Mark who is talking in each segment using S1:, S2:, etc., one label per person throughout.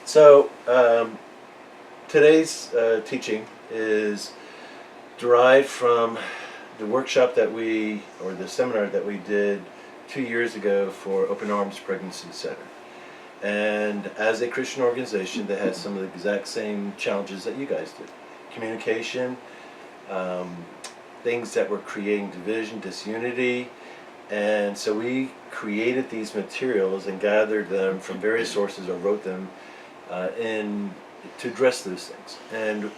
S1: So today's teaching is derived from the workshop that or the seminar that we did 2 years ago for Open Arms Pregnancy Center. And as a Christian organization that has some of the exact same challenges that you guys did. Communication, things that were creating division, disunity. And so we created these materials and gathered them from various sources or wrote them to address those things. And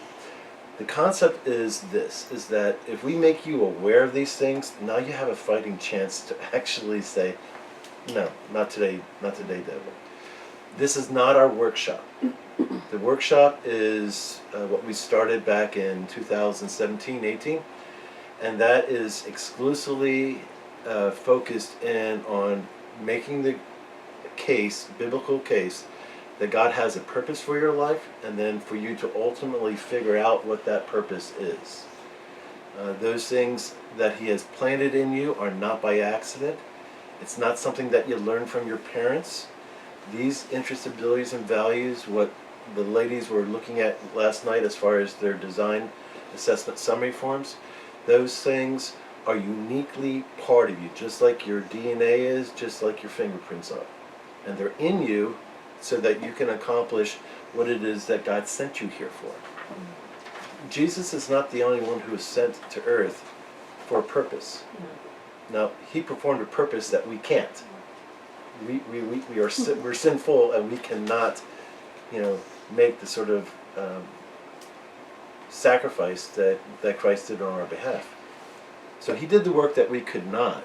S1: the concept is this, is that if we make you aware of these things, now you have a fighting chance to actually say, no, not today, devil. This is not our workshop. The workshop is what we started back in 2017-18, and that is exclusively focused in on making the case, biblical case, that God has a purpose for your life, and then for you to ultimately figure out what that purpose is. Those things that He has planted in you are not by accident. It's not something that you learn from your parents. These interests, abilities, and values, what the ladies were looking at last night as far as their design assessment summary forms, those things are uniquely part of you, just like your DNA is, just like your fingerprints are. And they're in you so that you can accomplish what it is that God sent you here for. Jesus is not the only one who is sent to earth for a purpose. Now, He performed a purpose that we can't. We're sinful, and we cannot, make the sort of sacrifice that Christ did on our behalf. So He did the work that we could not,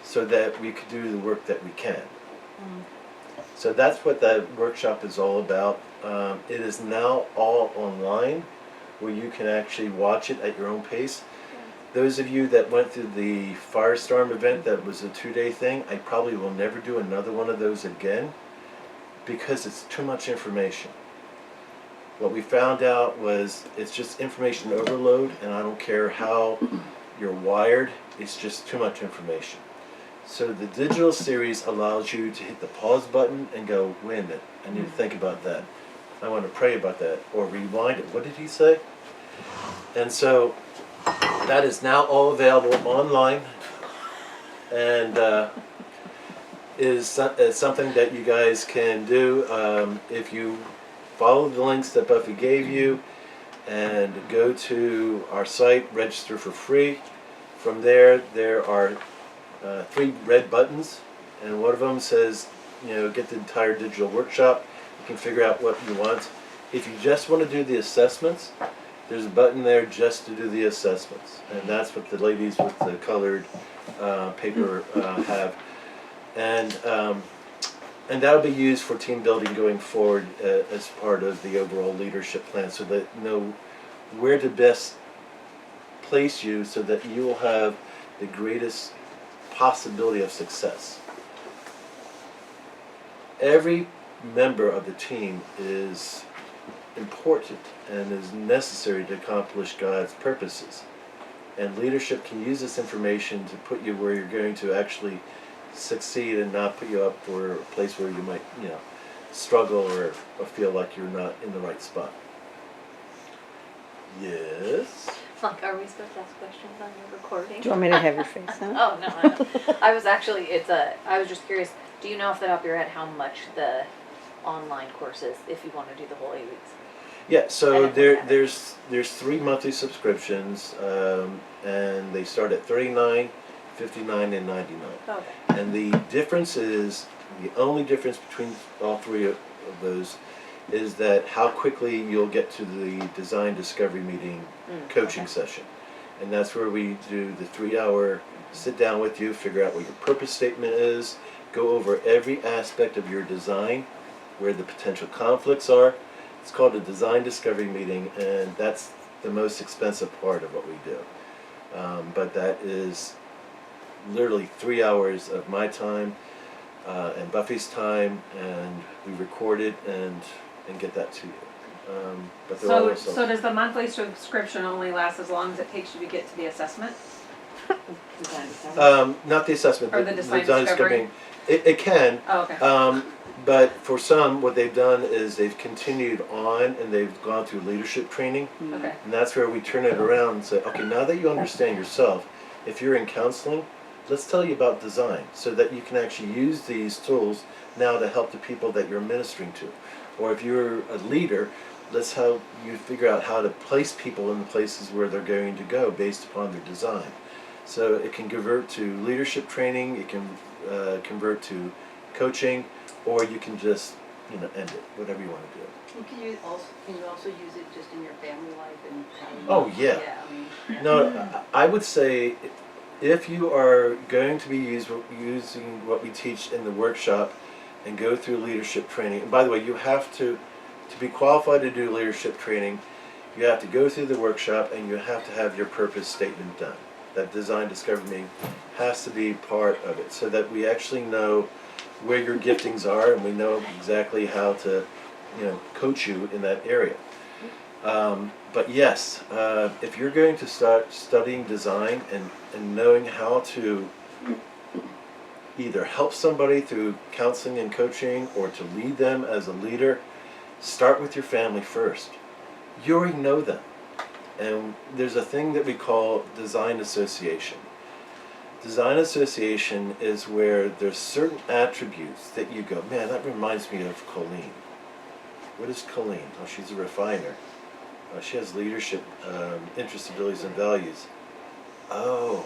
S1: so that we could do the work that we can. So that's what that workshop is all about. It is now all online, where you can actually watch it at your own pace. Those of you that went through the Firestorm event, that was a 2-day thing, I probably will never do another one of those again, because it's too much information. What we found out was it's just information overload, and I don't care how you're wired, it's just too much information. So the digital series allows you to hit the pause button and go, wait a minute, I need to think about that. I want to pray about that, or rewind it. What did he say? And so that is now all available online, and is something that you guys can do if you follow the links that Buffy gave you and go to our site, register for free. From there are 3 red buttons, and one of them says, get the entire digital workshop. You can figure out what you want. If you just want to do the assessments, there's a button there just to do the assessments, and that's what the ladies with the colored paper have, and that'll be used for team building going forward as part of the overall leadership plan, so that you know where to best place you, so that you will have the greatest possibility of success. Every member of the team is important and is necessary to accomplish God's purposes. And leadership can use this information to put you where you're going to actually succeed, and not put you up for a place where you might, struggle or feel like you're not in the right spot. Yes?
S2: Like, are we supposed to ask questions on your recording?
S3: Do you want me to have your face on?
S2: Oh, no. I was actually, I was just curious, do you know off the top of your head how much the online course is, if you want to do the whole 8 weeks?
S1: Yeah, so there's 3 monthly subscriptions, and they start at $39, $59, and $99.
S2: Okay.
S1: And the only difference between all 3 of those is that how quickly you'll get to the design discovery meeting coaching session. And that's where we do the 3-hour sit down with you, figure out what your purpose statement is, go over every aspect of your design, where the potential conflicts are. It's called a design discovery meeting, and that's the most expensive part of what we do. But that is literally 3 hours of my time and Buffy's time, and we record it and get that to you. But
S4: So does the monthly subscription only last as long as it takes you to get to the assessment?
S3: Design discovery.
S1: Not the assessment,
S3: Or the design discovery?
S1: discovering. It can.
S3: Oh, okay.
S1: But for some, what they've done is they've continued on and they've gone through leadership training.
S3: Okay.
S1: And that's where we turn it around and say, okay, now that you understand yourself, if you're in counseling, let's tell you about design so that you can actually use these tools now to help the people that you're ministering to. Or if you're a leader, let's help you figure out how to place people in the places where they're going to go based upon their design. So it can convert to leadership training, it can convert to coaching, or you can just, end it, whatever you want to do.
S4: And can you also use it just in your family life and how you?
S1: Oh, yeah.
S4: I mean,
S1: No, I would say if you are going to be using what we teach in the workshop and go through leadership training, and by the way, you have to be qualified to do leadership training, you have to go through the workshop and you have to have your purpose statement done. That design discovery has to be part of it so that we actually know where your giftings are and we know exactly how to coach you in that area. But yes, if you're going to start studying design and knowing how to either help somebody through counseling and coaching or to lead them as a leader, start with your family first. You already know them. And there's a thing that we call design association. Design association is where there's certain attributes that you go, man, that reminds me of Colleen. What is Colleen? Oh, she's a refiner. She has leadership interests, abilities, and values. Oh,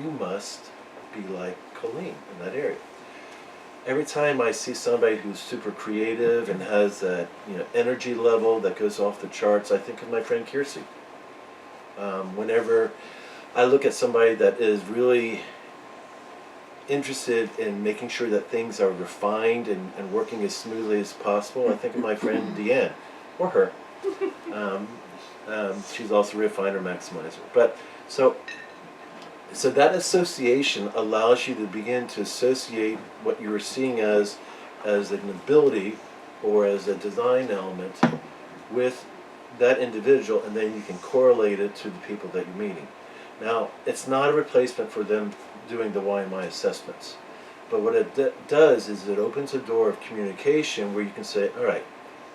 S1: you must be like Colleen in that area. Every time I see somebody who's super creative and has that energy level that goes off the charts, I think of my friend Kiersey. Whenever I look at somebody that is really interested in making sure that things are refined and working as smoothly as possible, I think of my friend Deanne, or her. She's also a refiner maximizer. But so that association allows you to begin to associate what you were seeing as an ability or as a design element with that individual, and then you can correlate it to the people that you're meeting. Now, it's not a replacement for them doing the YMI assessments, but what it does is it opens a door of communication where you can say, all right,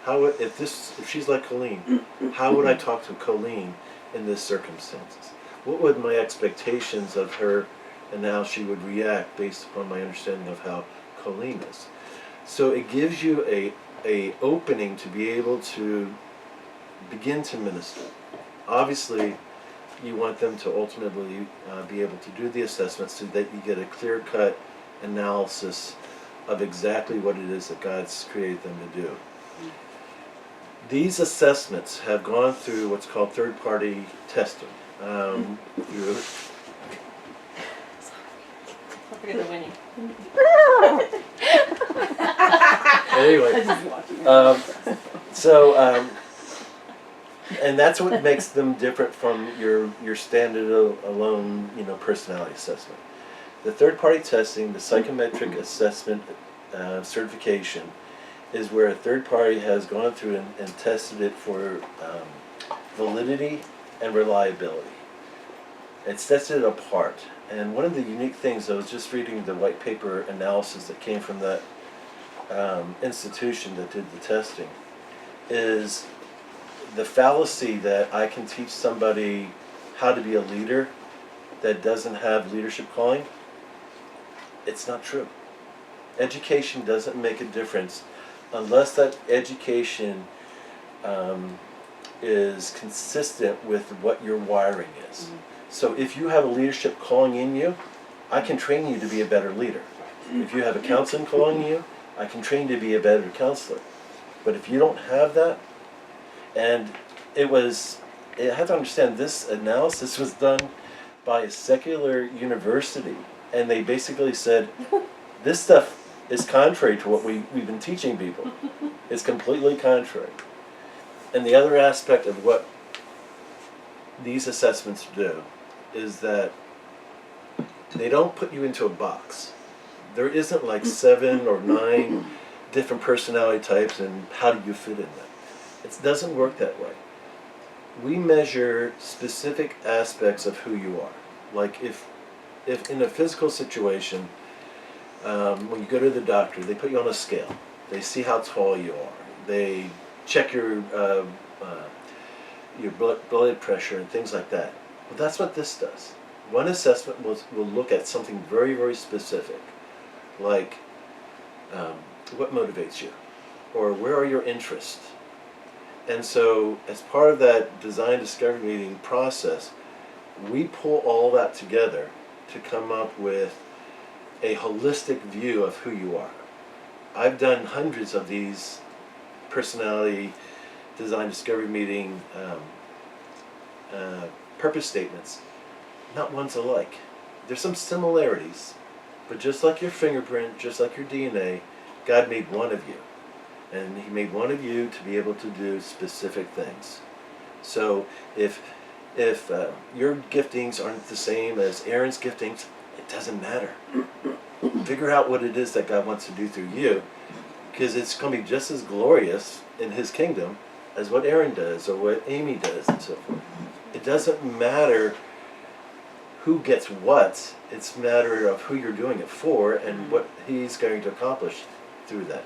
S1: if she's like Colleen, how would I talk to Colleen in this circumstances? What would my expectations of her and how she would react based upon my understanding of how Colleen is? So it gives you a opening to be able to begin to minister. Obviously, you want them to ultimately be able to do the assessment so that you get a clear-cut analysis of exactly what it is that God's created them to do. These assessments have gone through what's called third-party testing.
S3: Look at the Winnie.
S1: Anyway, and that's what makes them different from your standard alone, personality assessment. The third-party testing, the psychometric assessment certification, is where a third party has gone through and tested it for validity and reliability. It sets it apart. And one of the unique things, I was just reading the white paper analysis that came from that institution that did the testing, is the fallacy that I can teach somebody how to be a leader that doesn't have leadership calling. It's not true. Education doesn't make a difference unless that education is consistent with what your wiring is. Mm-hmm. So if you have a leadership calling in you, I can train you to be a better leader. If you have a counseling calling in you, I can train you to be a better counselor. But if you don't have that, and I have to understand, this analysis was done by a secular university, and they basically said, this stuff is contrary to what we've been teaching people. It's completely contrary. And the other aspect of what these assessments do is that they don't put you into a box. There isn't like 7 or 9 different personality types and how do you fit in that. It doesn't work that way. We measure specific aspects of who you are. Like if in a physical situation, when you go to the doctor, they put you on a scale. They see how tall you are. They check your blood pressure and things like that. Well, that's what this does. One assessment will look at something very, very specific, like what motivates you, or where are your interests. And so, as part of that design discovery meeting process, we pull all that together to come up with a holistic view of who you are. I've done hundreds of these personality design discovery meeting purpose statements. Not one's alike. There's some similarities, but just like your fingerprint, just like your DNA, God made one of you. And He made one of you to be able to do specific things. So if your giftings aren't the same as Aaron's giftings, it doesn't matter. Figure out what it is that God wants to do through you, because it's going to be just as glorious in His kingdom as what Aaron does or what Amy does and so forth. It doesn't matter who gets what. It's a matter of who you're doing it for and what He's going to accomplish through that.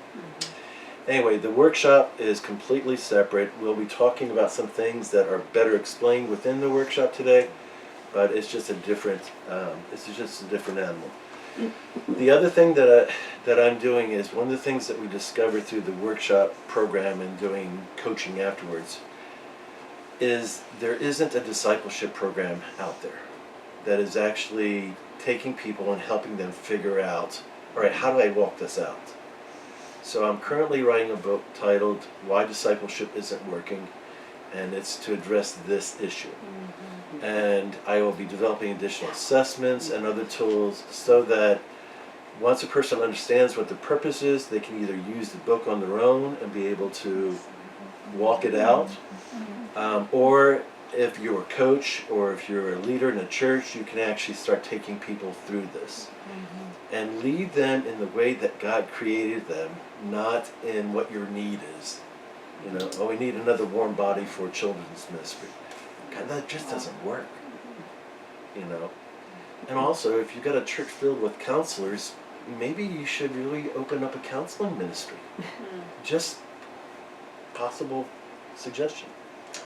S1: Anyway, the workshop is completely separate. We'll be talking about some things that are better explained within the workshop today, but it's just a different animal. The other thing that I'm doing is one of the things that we discovered through the workshop program and doing coaching afterwards is there isn't a discipleship program out there that is actually taking people and helping them figure out, all right, how do I walk this out? So I'm currently writing a book titled Why Discipleship Isn't Working, and it's to address this issue. And I will be developing additional assessments and other tools so that once a person understands what the purpose is, they can either use the book on their own and be able to walk it out, or if you're a coach or if you're a leader in a church, you can actually start taking people through this and lead them in the way that God created them, not in what your need is. You know, oh, we need another warm body for children's ministry. God, that just doesn't work. You know, and also if you've got a church filled with counselors, maybe you should really open up a counseling ministry. Just possible suggestion.